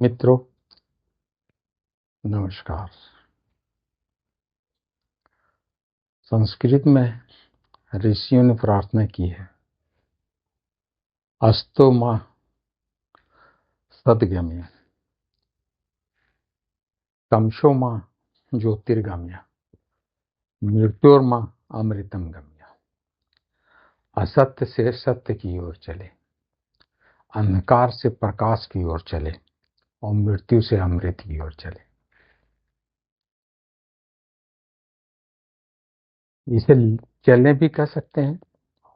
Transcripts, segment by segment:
मित्रों, नमस्कार। संस्कृत में ऋषियों ने प्रार्थना की है, अस्तो मां सद्गम्य, तमसो मां ज्योतिर्गम्य, मृत्योर्मां अमृतम गम्य। असत्य से सत्य की ओर चले, अंधकार से प्रकाश की ओर चले और मृत्यु से अमृत की ओर चले। इसे चलने भी कह सकते हैं।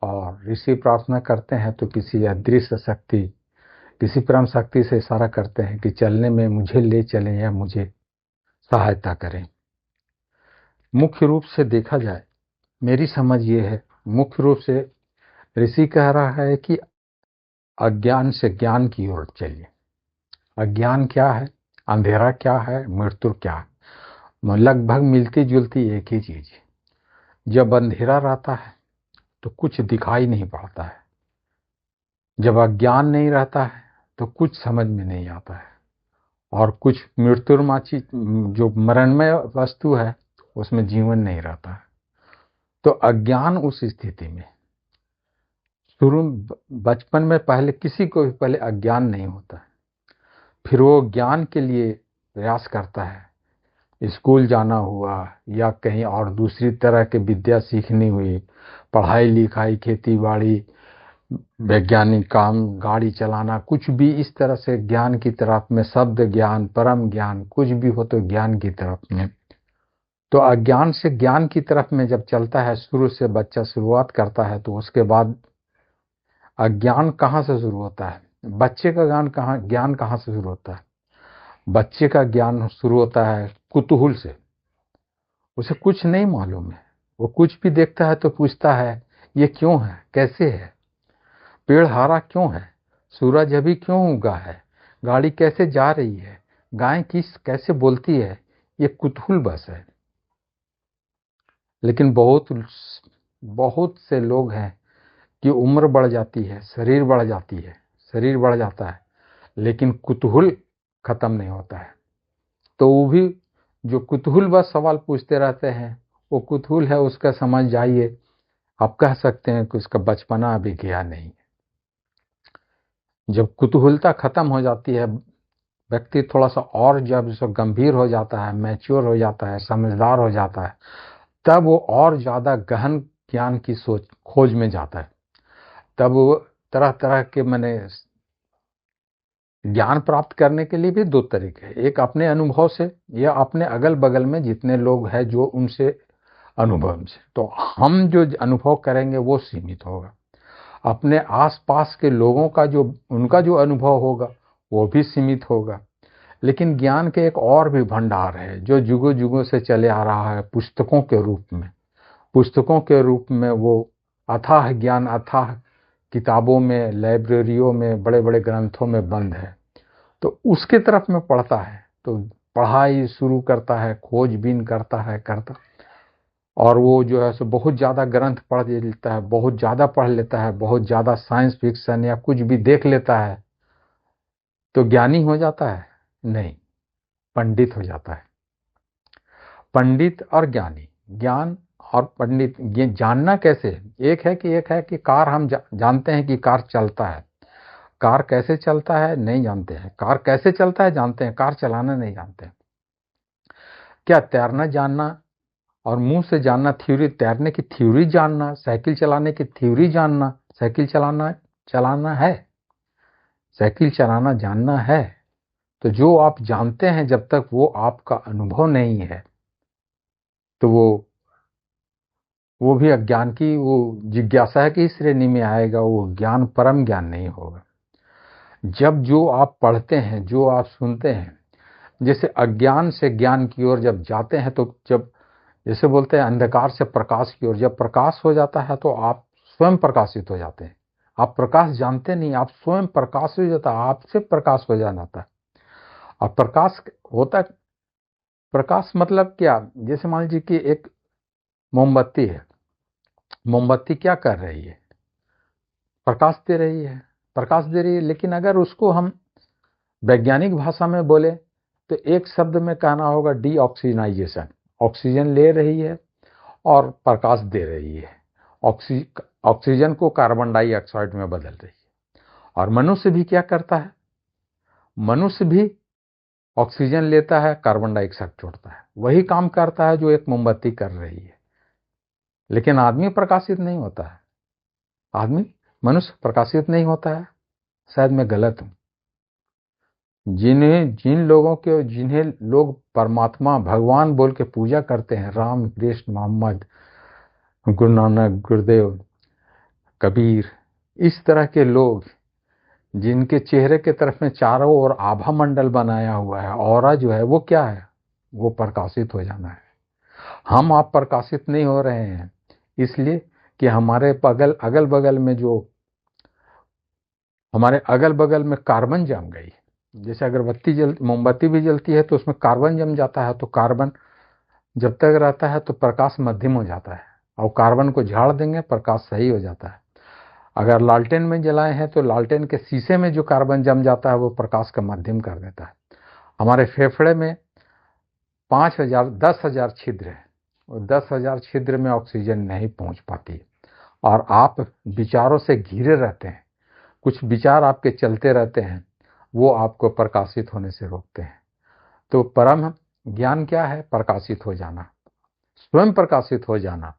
और ऋषि प्रार्थना करते हैं तो किसी अदृश्य शक्ति, किसी परम शक्ति से इशारा करते हैं कि चलने में मुझे ले चलें या मुझे सहायता करें। मुख्य रूप से देखा जाए, मेरी समझ ये है, मुख्य रूप से ऋषि कह रहा है कि अज्ञान से ज्ञान की ओर चलिए। अज्ञान क्या है, अंधेरा क्या है, मृत्यु क्या है, लगभग मिलती जुलती एक ही चीज है। जब अंधेरा रहता है तो कुछ दिखाई नहीं पड़ता है, जब अज्ञान नहीं रहता है तो कुछ समझ में नहीं आता है, और कुछ मृत्युर्माची जो मरणमय वस्तु है उसमें जीवन नहीं रहता है। तो अज्ञान उस स्थिति में शुरू बचपन में पहले किसी को भी पहले अज्ञान नहीं होता है, फिर वो ज्ञान के लिए प्रयास करता है। स्कूल जाना हुआ या कहीं और दूसरी तरह के विद्या सीखनी हुई, पढ़ाई लिखाई, खेती बाड़ी, वैज्ञानिक काम, गाड़ी चलाना, कुछ भी इस तरह से ज्ञान की तरफ में, शब्द ज्ञान, परम ज्ञान, कुछ भी हो तो ज्ञान की तरफ में। तो अज्ञान से ज्ञान की तरफ में जब चलता है, शुरू से बच्चा शुरुआत करता है, तो उसके बाद अज्ञान कहाँ से शुरू होता है? बच्चे का ज्ञान कहाँ से शुरू होता है? बच्चे का ज्ञान शुरू होता है कुतूहल से। उसे कुछ नहीं मालूम है, वो कुछ भी देखता है तो पूछता है ये क्यों है, कैसे है, पेड़ हरा क्यों है, सूरज अभी क्यों उगा है, गाड़ी कैसे जा रही है, गाय किस कैसे बोलती है। ये कुतूहल बस है। लेकिन बहुत बहुत से लोग हैं कि उम्र बढ़ जाती है, शरीर बढ़ जाती है, शरीर बढ़ जाता है, लेकिन कुतूहल खत्म नहीं होता है। तो वो भी जो कुतूहल बस सवाल पूछते रहते हैं, वो कुतूहल है, उसका समझ जाइए, आप कह सकते हैं कि उसका बचपना अभी गया नहीं। जब कुतूहलता खत्म हो जाती है, व्यक्ति थोड़ा सा और जब गंभीर हो जाता है, मैच्योर हो जाता है, समझदार हो जाता है, तब वो और ज्यादा गहन ज्ञान की सोच खोज में जाता है। तब वो तरह तरह के मैंने ज्ञान प्राप्त करने के लिए भी दो तरीके हैं, एक अपने अनुभव से या अपने अगल बगल में जितने लोग हैं जो उनसे अनुभव से। तो हम जो अनुभव करेंगे वो सीमित होगा, अपने आसपास के लोगों का जो उनका जो अनुभव होगा वो भी सीमित होगा। लेकिन ज्ञान के एक और भी भंडार है जो जुगों जुगों से चले आ रहा है, पुस्तकों के रूप में। पुस्तकों के रूप में वो अथाह ज्ञान, अथाह किताबों में, लाइब्रेरियों में, बड़े बड़े ग्रंथों में बंद है। तो उसके तरफ में पढ़ता है, तो पढ़ाई शुरू करता है, खोजबीन करता, और वो जो है सो बहुत ज़्यादा ग्रंथ पढ़ लेता है, बहुत ज़्यादा पढ़ लेता है, बहुत ज़्यादा साइंस फिक्शन या कुछ भी देख लेता है, तो ज्ञानी हो जाता है? नहीं, पंडित हो जाता है। पंडित और ज्ञानी, ज्ञान और पंडित, ये जानना कैसे है? एक है कि कार हम जानते हैं कि कार चलता है। कार कैसे चलता है नहीं जानते हैं, कार कैसे चलता है जानते हैं, कार चलाना नहीं जानते हैं। क्या तैरना जानना और मुंह से जानना, थ्योरी, तैरने की थ्योरी जानना, साइकिल चलाने की थ्योरी जानना, साइकिल चलाना चलाना है, साइकिल चलाना जानना है। तो जो आप जानते हैं, जब तक वो आपका अनुभव नहीं है, तो वो भी अज्ञान की वो जिज्ञासा की श्रेणी में आएगा, वो ज्ञान परम ज्ञान नहीं होगा। जब जो आप पढ़ते हैं, जो आप सुनते हैं, जैसे अज्ञान से ज्ञान की ओर जब जाते हैं, तो जब जैसे बोलते हैं अंधकार से प्रकाश की ओर जब प्रकाश हो जाता है, तो आप स्वयं प्रकाशित हो जाते हैं। आप प्रकाश जानते नहीं, आप स्वयं प्रकाश हो जाता है, आपसे प्रकाश हो जाता है। और प्रकाश होता है, प्रकाश मतलब क्या? जैसे मान लीजिए कि एक मोमबत्ती है, मोमबत्ती क्या कर रही है? प्रकाश दे रही है, प्रकाश दे रही है। लेकिन अगर उसको हम वैज्ञानिक भाषा में बोले तो एक शब्द में कहना होगा डीऑक्सीजनाइजेशन। ऑक्सीजन ले रही है और प्रकाश दे रही है, ऑक्सीजन को कार्बन डाइऑक्साइड में बदल रही है। और मनुष्य भी क्या करता है, मनुष्य भी ऑक्सीजन लेता है, कार्बन डाइऑक्साइड छोड़ता है, वही काम करता है जो एक मोमबत्ती कर रही है। लेकिन आदमी प्रकाशित नहीं होता है, मनुष्य प्रकाशित नहीं होता है। शायद मैं गलत हूं। जिन्हें लोग परमात्मा भगवान बोल के पूजा करते हैं, राम कृष्ण मोहम्मद गुरु नानक गुरुदेव कबीर, इस तरह के लोग जिनके चेहरे के तरफ में चारों ओर आभा मंडल बनाया हुआ है, ऑरा जो है वो क्या है, वो प्रकाशित हो जाना है। हम आप प्रकाशित नहीं हो रहे हैं इसलिए कि हमारे अगल बगल में हमारे अगल बगल में कार्बन जम गई। जैसे मोमबत्ती भी जलती है तो उसमें कार्बन जम जाता है, तो कार्बन जब तक रहता है तो प्रकाश मध्यम हो जाता है, और कार्बन को झाड़ देंगे प्रकाश सही हो जाता है। अगर लालटेन में जलाए हैं तो लालटेन के शीशे में जो कार्बन जम जाता है वो प्रकाश का मध्यम कर देता है। हमारे फेफड़े में 5,000 10,000 छिद्र है, और 10,000 छिद्र में ऑक्सीजन नहीं पहुंच पाती, और आप विचारों से घिरे रहते हैं, कुछ विचार आपके चलते रहते हैं, वो आपको प्रकाशित होने से रोकते हैं। तो परम ज्ञान क्या है? प्रकाशित हो जाना, स्वयं प्रकाशित हो जाना,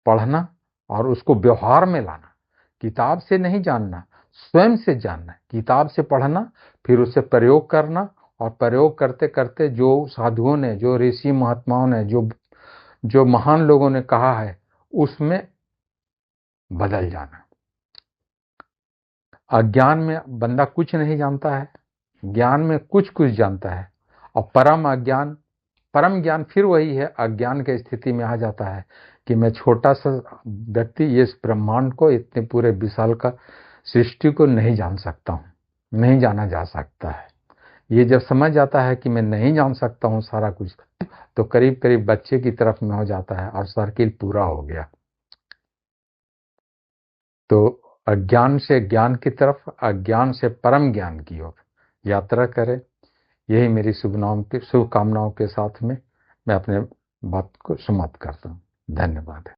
पढ़ना और उसको व्यवहार में लाना। किताब से नहीं जानना, स्वयं से जानना। किताब से पढ़ना, फिर उससे प्रयोग करना, और प्रयोग करते करते जो साधुओं ने, जो ऋषि महात्माओं ने, जो महान लोगों ने कहा है उसमें बदल जाना। अज्ञान में बंदा कुछ नहीं जानता है, ज्ञान में कुछ कुछ जानता है। और परम ज्ञान फिर वही है, अज्ञान के स्थिति में आ जाता है कि मैं छोटा सा व्यक्ति ये इस ब्रह्मांड को, इतने पूरे विशाल का सृष्टि को नहीं जान सकता हूँ, नहीं जाना जा सकता है। ये जब समझ जाता है कि मैं नहीं जान सकता हूँ सारा कुछ, तो करीब करीब बच्चे की तरफ में हो जाता है और सर्किल पूरा हो गया। तो अज्ञान से ज्ञान की तरफ, अज्ञान से परम ज्ञान की ओर यात्रा करें, यही मेरी शुभकामनाओं के साथ में मैं अपने बात को समाप्त करता हूँ। धन्यवाद।